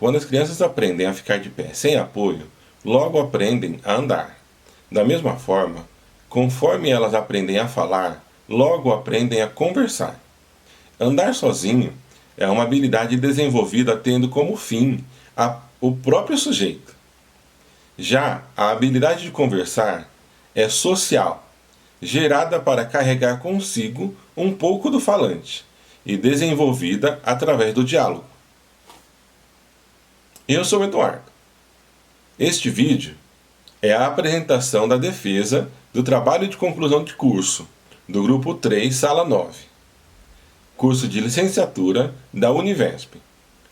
Quando as crianças aprendem a ficar de pé sem apoio, logo aprendem a andar. Da mesma forma, conforme elas aprendem a falar, logo aprendem a conversar. Andar sozinho é uma habilidade desenvolvida tendo como fim o próprio sujeito. Já a habilidade de conversar é social, gerada para carregar consigo um pouco do falante e desenvolvida através do diálogo. Eu sou o Eduardo. Este vídeo é a apresentação da defesa do trabalho de conclusão de curso do Grupo 3, Sala 9, curso de licenciatura da Univesp,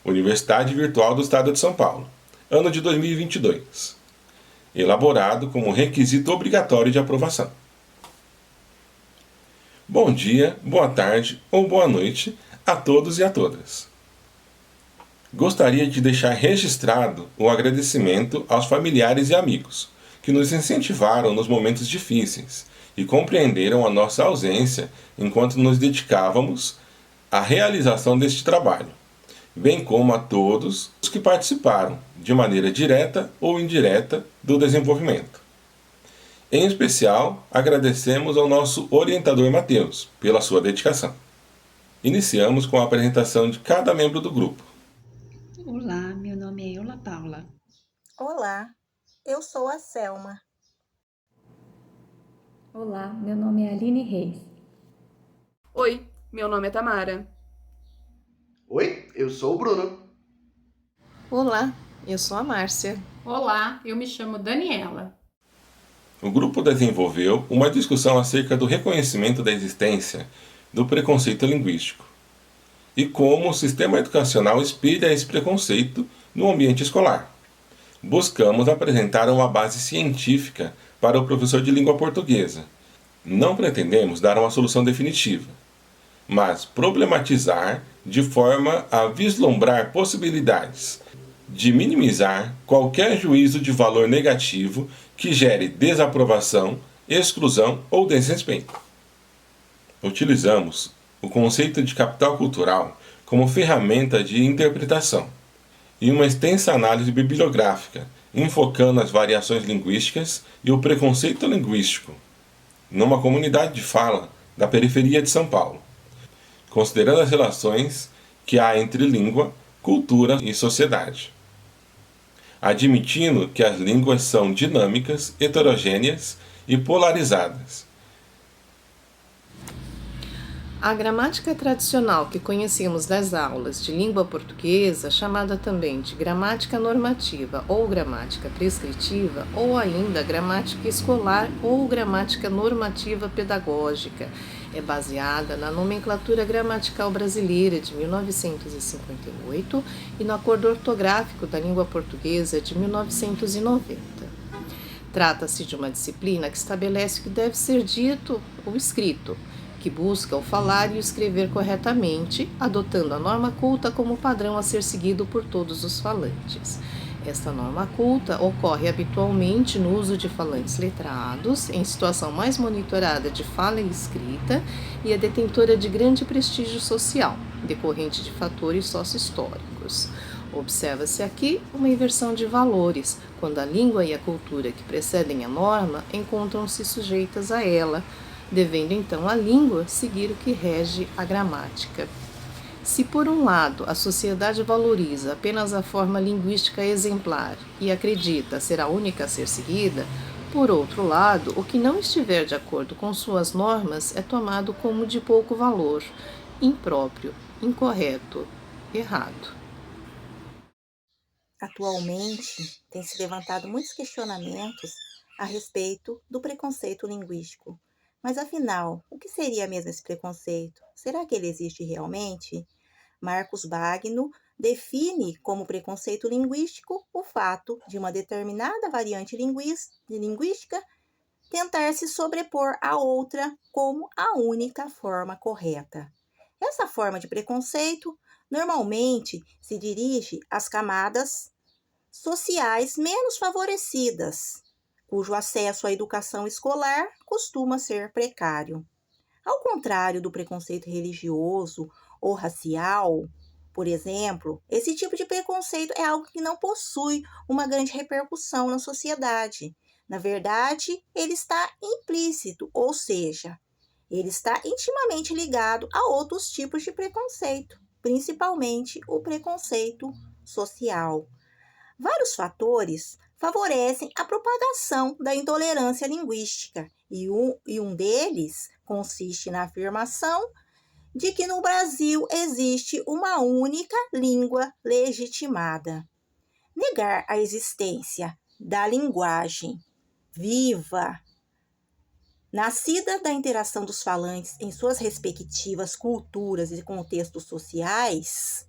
Universidade Virtual do Estado de São Paulo, ano de 2022, elaborado como requisito obrigatório de aprovação. Bom dia, boa tarde ou boa noite a todos e a todas. Gostaria de deixar registrado o agradecimento aos familiares e amigos que nos incentivaram nos momentos difíceis e compreenderam a nossa ausência enquanto nos dedicávamos à realização deste trabalho, bem como a todos os que participaram, de maneira direta ou indireta, do desenvolvimento. Em especial, agradecemos ao nosso orientador Matheus pela sua dedicação. Iniciamos com a apresentação de cada membro do grupo. Olá, meu nome é Eula Paula. Olá, eu sou a Selma. Olá, meu nome é Aline Reis. Oi, meu nome é Tamara. Oi, eu sou o Bruno. Olá, eu sou a Márcia. Olá, eu me chamo Daniela. O grupo desenvolveu uma discussão acerca do reconhecimento da existência do preconceito linguístico e como o sistema educacional espelha esse preconceito no ambiente escolar. Buscamos apresentar uma base científica para o professor de língua portuguesa. Não pretendemos dar uma solução definitiva, mas problematizar de forma a vislumbrar possibilidades de minimizar qualquer juízo de valor negativo que gere desaprovação, exclusão ou desrespeito. Utilizamos o conceito de capital cultural como ferramenta de interpretação e uma extensa análise bibliográfica, enfocando as variações linguísticas e o preconceito linguístico numa comunidade de fala da periferia de São Paulo, considerando as relações que há entre língua, cultura e sociedade, admitindo que as línguas são dinâmicas, heterogêneas e polarizadas. A gramática tradicional que conhecemos das aulas de língua portuguesa, chamada também de gramática normativa ou gramática prescritiva, ou ainda gramática escolar ou gramática normativa pedagógica, é baseada na nomenclatura gramatical brasileira de 1958 e no acordo ortográfico da língua portuguesa de 1990. Trata-se de uma disciplina que estabelece o que deve ser dito ou escrito, que busca o falar e o escrever corretamente, adotando a norma culta como padrão a ser seguido por todos os falantes. Esta norma culta ocorre habitualmente no uso de falantes letrados, em situação mais monitorada de fala e escrita, e é detentora de grande prestígio social, decorrente de fatores sócio-históricos. Observa-se aqui uma inversão de valores, quando a língua e a cultura que precedem a norma encontram-se sujeitas a ela, devendo então a língua seguir o que rege a gramática. Se por um lado a sociedade valoriza apenas a forma linguística exemplar e acredita ser a única a ser seguida, por outro lado, o que não estiver de acordo com suas normas é tomado como de pouco valor, impróprio, incorreto, errado. Atualmente, tem se levantado muitos questionamentos a respeito do preconceito linguístico. Mas afinal, o que seria mesmo esse preconceito? Será que ele existe realmente? Marcos Bagno define como preconceito linguístico o fato de uma determinada variante linguística tentar se sobrepor à outra como a única forma correta. Essa forma de preconceito normalmente se dirige às camadas sociais menos favorecidas, cujo acesso à educação escolar costuma ser precário. Ao contrário do preconceito religioso ou racial, Por exemplo, esse tipo de preconceito é algo que não possui uma grande repercussão na sociedade. Na verdade, ele está implícito, ou seja, ele está intimamente ligado a outros tipos de preconceito, principalmente o preconceito social. Vários fatores favorecem a propagação da intolerância linguística, e um deles consiste na afirmação de que no Brasil existe uma única língua legitimada. Negar a existência da linguagem viva, nascida da interação dos falantes em suas respectivas culturas e contextos sociais,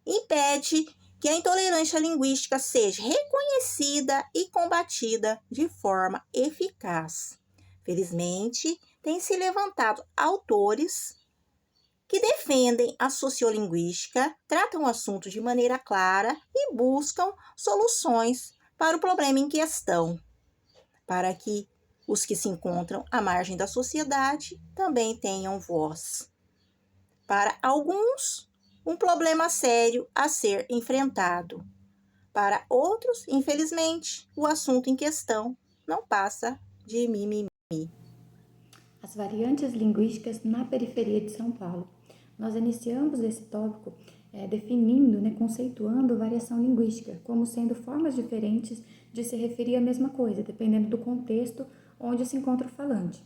impede que a intolerância linguística seja reconhecida e combatida de forma eficaz. Felizmente, têm se levantado autores que defendem a sociolinguística, tratam o assunto de maneira clara e buscam soluções para o problema em questão, para que os que se encontram à margem da sociedade também tenham voz. Para alguns, um problema sério a ser enfrentado. Para outros, infelizmente, o assunto em questão não passa de mimimi. As variantes linguísticas na periferia de São Paulo. Nós iniciamos esse tópico definindo, conceituando variação linguística como sendo formas diferentes de se referir à mesma coisa, dependendo do contexto onde se encontra o falante.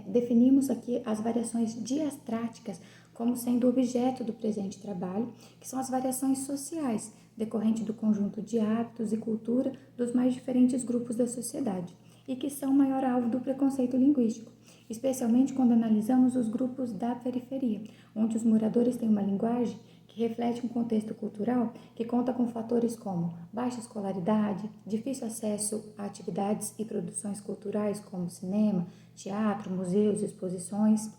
Definimos aqui as variações diastráticas como sendo objeto do presente trabalho, que são as variações sociais, decorrente do conjunto de hábitos e cultura dos mais diferentes grupos da sociedade, e que são o maior alvo do preconceito linguístico, especialmente quando analisamos os grupos da periferia, onde os moradores têm uma linguagem que reflete um contexto cultural que conta com fatores como baixa escolaridade, difícil acesso a atividades e produções culturais como cinema, teatro, museus, exposições.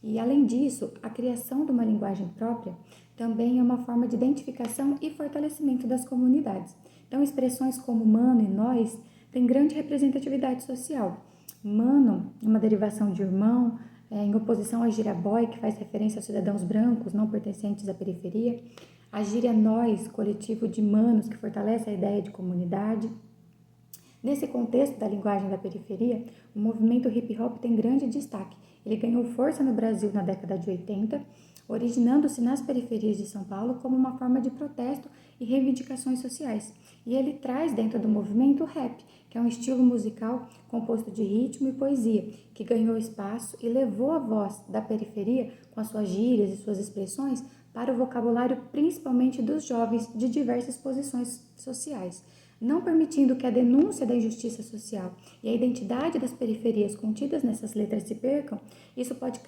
E, além disso, a criação de uma linguagem própria também é uma forma de identificação e fortalecimento das comunidades. Então, expressões como mano e nós têm grande representatividade social. Mano é uma derivação de irmão, em oposição à gíria boy, que faz referência aos cidadãos brancos não pertencentes à periferia. A gíria nós, coletivo de manos, que fortalece a ideia de comunidade. Nesse contexto da linguagem da periferia, o movimento hip-hop tem grande destaque. Ele ganhou força no Brasil na década de 80, originando-se nas periferias de São Paulo como uma forma de protesto e reivindicações sociais. E ele traz dentro do movimento o rap, que é um estilo musical composto de ritmo e poesia, que ganhou espaço e levou a voz da periferia, com as suas gírias e suas expressões, para o vocabulário principalmente dos jovens de diversas posições sociais, não permitindo que a denúncia da injustiça social e a identidade das periferias contidas nessas letras se percam. Isso pode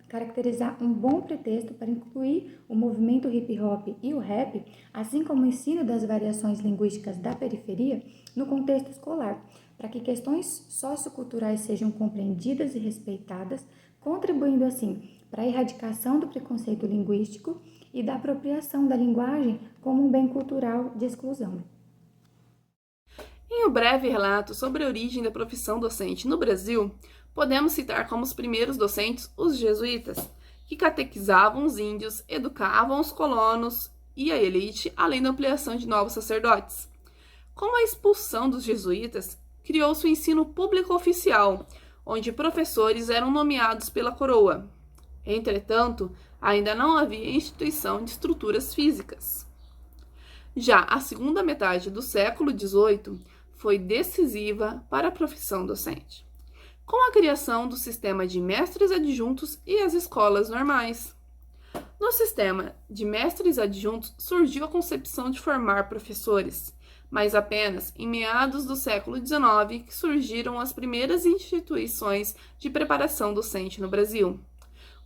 caracterizar um bom pretexto para incluir o movimento hip-hop e o rap, assim como o ensino das variações linguísticas da periferia, no contexto escolar, para que questões socioculturais sejam compreendidas e respeitadas, contribuindo assim para a erradicação do preconceito linguístico e da apropriação da linguagem como um bem cultural de exclusão. Em um breve relato sobre a origem da profissão docente no Brasil, podemos citar como os primeiros docentes os jesuítas, que catequizavam os índios, educavam os colonos e a elite, além da ampliação de novos sacerdotes. Com a expulsão dos jesuítas, criou-se o ensino público oficial, onde professores eram nomeados pela coroa. Entretanto, ainda não havia instituição de estruturas físicas. Já a segunda metade do século XVIII foi decisiva para a profissão docente, com a criação do sistema de mestres adjuntos e as escolas normais. No sistema de mestres adjuntos surgiu a concepção de formar professores, mas apenas em meados do século XIX que surgiram as primeiras instituições de preparação docente no Brasil.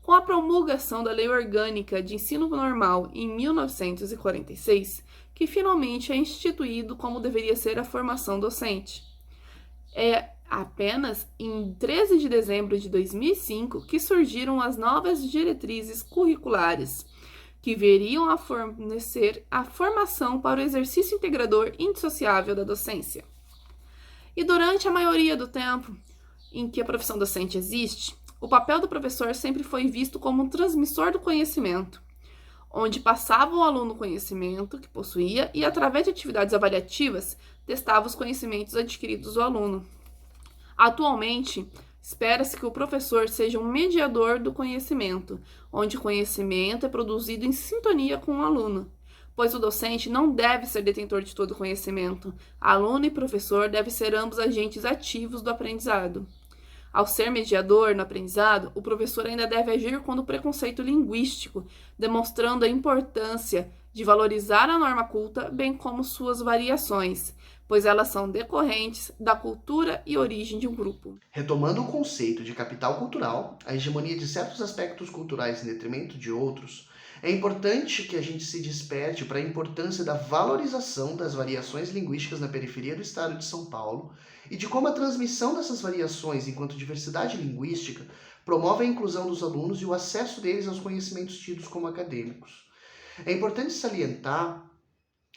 Com a promulgação da Lei Orgânica de Ensino Normal em 1946, que finalmente é instituído como deveria ser a formação docente. É apenas em 13 de dezembro de 2005 que surgiram as novas diretrizes curriculares, que veriam a fornecer a formação para o exercício integrador indissociável da docência. E durante a maioria do tempo em que a profissão docente existe, o papel do professor sempre foi visto como um transmissor do conhecimento, onde passava o aluno o conhecimento que possuía e, através de atividades avaliativas, testava os conhecimentos adquiridos do aluno. Atualmente, espera-se que o professor seja um mediador do conhecimento, onde o conhecimento é produzido em sintonia com o aluno, pois o docente não deve ser detentor de todo o conhecimento. Aluno e professor devem ser ambos agentes ativos do aprendizado. Ao ser mediador no aprendizado, o professor ainda deve agir contra o preconceito linguístico, demonstrando a importância de valorizar a norma culta, bem como suas variações, pois elas são decorrentes da cultura e origem de um grupo. Retomando o conceito de capital cultural, a hegemonia de certos aspectos culturais em detrimento de outros, é importante que a gente se desperte para a importância da valorização das variações linguísticas na periferia do estado de São Paulo e de como a transmissão dessas variações enquanto diversidade linguística promove a inclusão dos alunos e o acesso deles aos conhecimentos tidos como acadêmicos. É importante salientar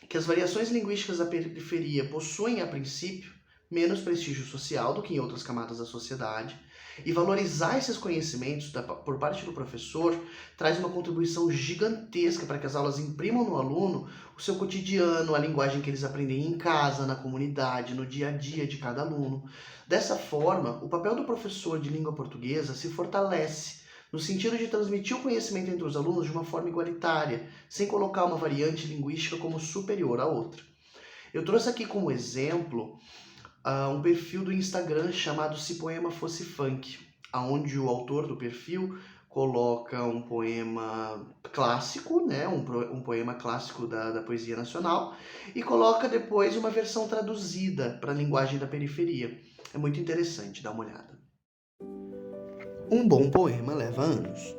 que as variações linguísticas da periferia possuem, a princípio, menos prestígio social do que em outras camadas da sociedade, e valorizar esses conhecimentos por parte do professor traz uma contribuição gigantesca para que as aulas imprimam no aluno o seu cotidiano, a linguagem que eles aprendem em casa, na comunidade, no dia a dia de cada aluno. Dessa forma, o papel do professor de língua portuguesa se fortalece, no sentido de transmitir o conhecimento entre os alunos de uma forma igualitária, sem colocar uma variante linguística como superior à outra. Eu trouxe aqui como exemplo um perfil do Instagram chamado Se Poema Fosse Funk, onde o autor do perfil coloca um poema clássico, né, um poema clássico da poesia nacional, e coloca depois uma versão traduzida para a linguagem da periferia. É muito interessante, dá uma olhada. Um bom poema leva anos.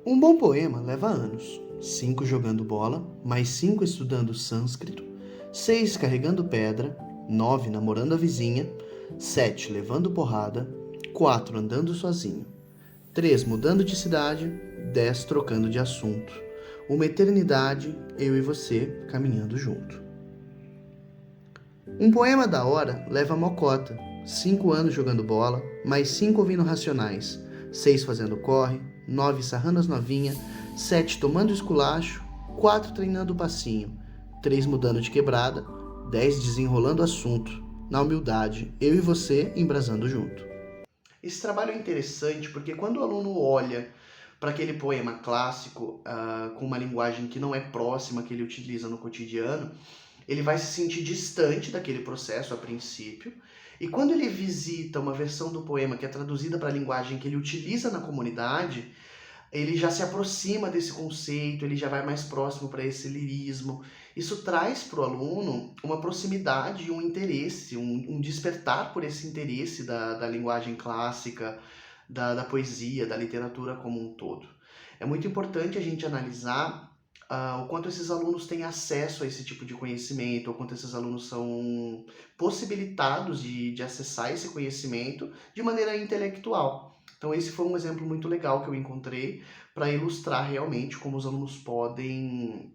Um bom poema leva anos. 5 jogando bola, mais 5 estudando sânscrito, 6 carregando pedra, 9 namorando a vizinha, 7 levando porrada, 4 andando sozinho, 3 mudando de cidade, 10 trocando de assunto, uma eternidade, eu e você caminhando junto. Um poema da hora leva mocota, 5 anos jogando bola, mais 5 ouvindo Racionais, 6 fazendo corre, 9 sarrando as novinhas, 7 tomando esculacho, 4 treinando o passinho, 3 mudando de quebrada, 10 desenrolando assunto, na humildade, eu e você embrasando junto. Esse trabalho é interessante porque quando o aluno olha para aquele poema clássico com uma linguagem que não é próxima que ele utiliza no cotidiano, ele vai se sentir distante daquele processo a princípio, e quando ele visita uma versão do poema que é traduzida para a linguagem que ele utiliza na comunidade, ele já se aproxima desse conceito, ele já vai mais próximo para esse lirismo. Isso traz para o aluno uma proximidade, um interesse, um despertar por esse interesse da linguagem clássica, da poesia, da literatura como um todo. É muito importante a gente analisar o quanto esses alunos têm acesso a esse tipo de conhecimento, o quanto esses alunos são possibilitados de acessar esse conhecimento de maneira intelectual. Então esse foi um exemplo muito legal que eu encontrei para ilustrar realmente como os alunos podem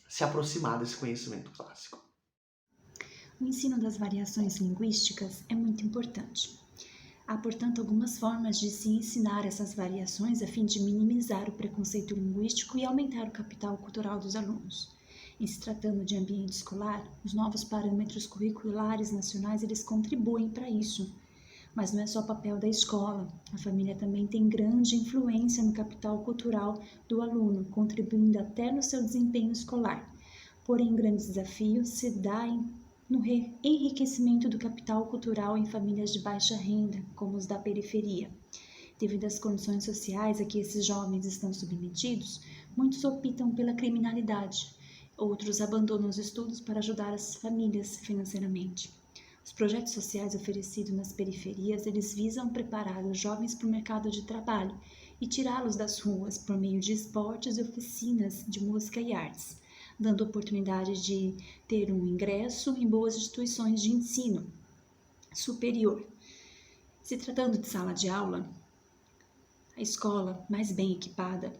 se aproximar desse conhecimento clássico. O ensino das variações linguísticas é muito importante. Há, portanto, algumas formas de se ensinar essas variações a fim de minimizar o preconceito linguístico e aumentar o capital cultural dos alunos. Em se tratando de ambiente escolar, os novos parâmetros curriculares nacionais eles contribuem para isso. Mas não é só papel da escola, a família também tem grande influência no capital cultural do aluno, contribuindo até no seu desempenho escolar. Porém, um grande desafio se dá no enriquecimento do capital cultural em famílias de baixa renda, como os da periferia. Devido às condições sociais a que esses jovens estão submetidos, muitos optam pela criminalidade, outros abandonam os estudos para ajudar as famílias financeiramente. Os projetos sociais oferecidos nas periferias, eles visam preparar os jovens para o mercado de trabalho e tirá-los das ruas por meio de esportes e oficinas de música e artes, dando oportunidade de ter um ingresso em boas instituições de ensino superior. Se tratando de sala de aula, a escola mais bem equipada,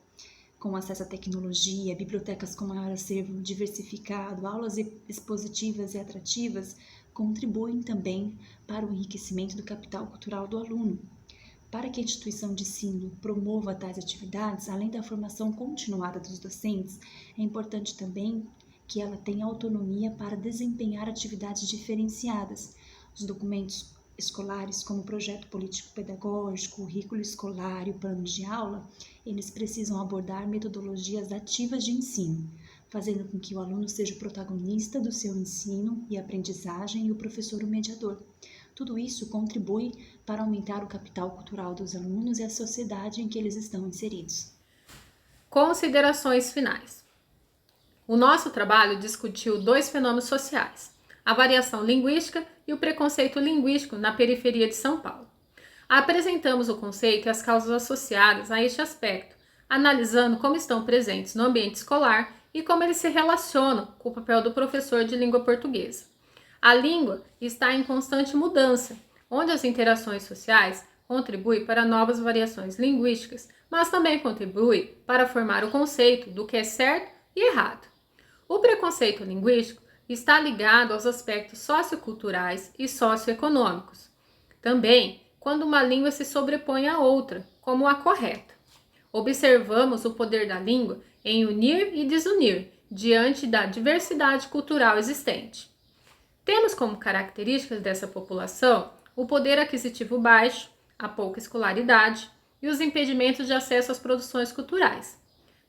com acesso à tecnologia, bibliotecas com maior acervo diversificado, aulas expositivas e atrativas, contribuem também para o enriquecimento do capital cultural do aluno. Para que a instituição de ensino promova tais atividades, além da formação continuada dos docentes, é importante também que ela tenha autonomia para desempenhar atividades diferenciadas. Os documentos escolares, como o projeto político-pedagógico, o currículo escolar e o plano de aula, eles precisam abordar metodologias ativas de ensino, fazendo com que o aluno seja o protagonista do seu ensino e aprendizagem e o professor o mediador. Tudo isso contribui para aumentar o capital cultural dos alunos e a sociedade em que eles estão inseridos. Considerações finais. O nosso trabalho discutiu 2 fenômenos sociais, a variação linguística e o preconceito linguístico na periferia de São Paulo. Apresentamos o conceito e as causas associadas a este aspecto, analisando como estão presentes no ambiente escolar e como eles se relacionam com o papel do professor de língua portuguesa. A língua está em constante mudança, onde as interações sociais contribuem para novas variações linguísticas, mas também contribui para formar o conceito do que é certo e errado. O preconceito linguístico está ligado aos aspectos socioculturais e socioeconômicos. Também, quando uma língua se sobrepõe à outra, como a correta. Observamos o poder da língua em unir e desunir diante da diversidade cultural existente. Temos como características dessa população o poder aquisitivo baixo, a pouca escolaridade e os impedimentos de acesso às produções culturais,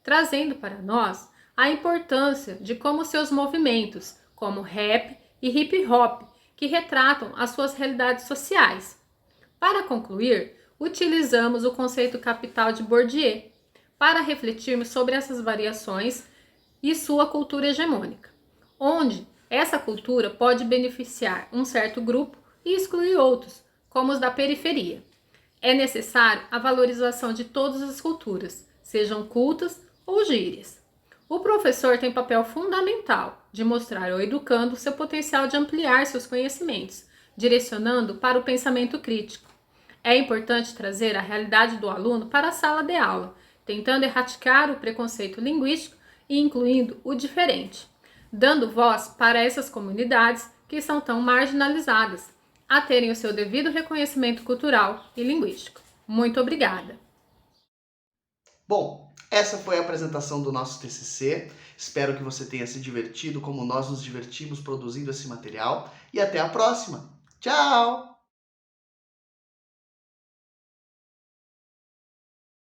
trazendo para nós a importância de como seus movimentos, como rap e hip hop, que retratam as suas realidades sociais. Para concluir, utilizamos o conceito capital de Bourdieu para refletirmos sobre essas variações e sua cultura hegemônica, onde essa cultura pode beneficiar um certo grupo e excluir outros, como os da periferia. É necessário a valorização de todas as culturas, sejam cultas ou gírias. O professor tem papel fundamental de mostrar ao educando seu potencial de ampliar seus conhecimentos, direcionando para o pensamento crítico. É importante trazer a realidade do aluno para a sala de aula, tentando erradicar o preconceito linguístico e incluindo o diferente, dando voz para essas comunidades que são tão marginalizadas, a terem o seu devido reconhecimento cultural e linguístico. Muito obrigada! Bom, essa foi a apresentação do nosso TCC. Espero que você tenha se divertido como nós nos divertimos produzindo esse material. E até a próxima! Tchau!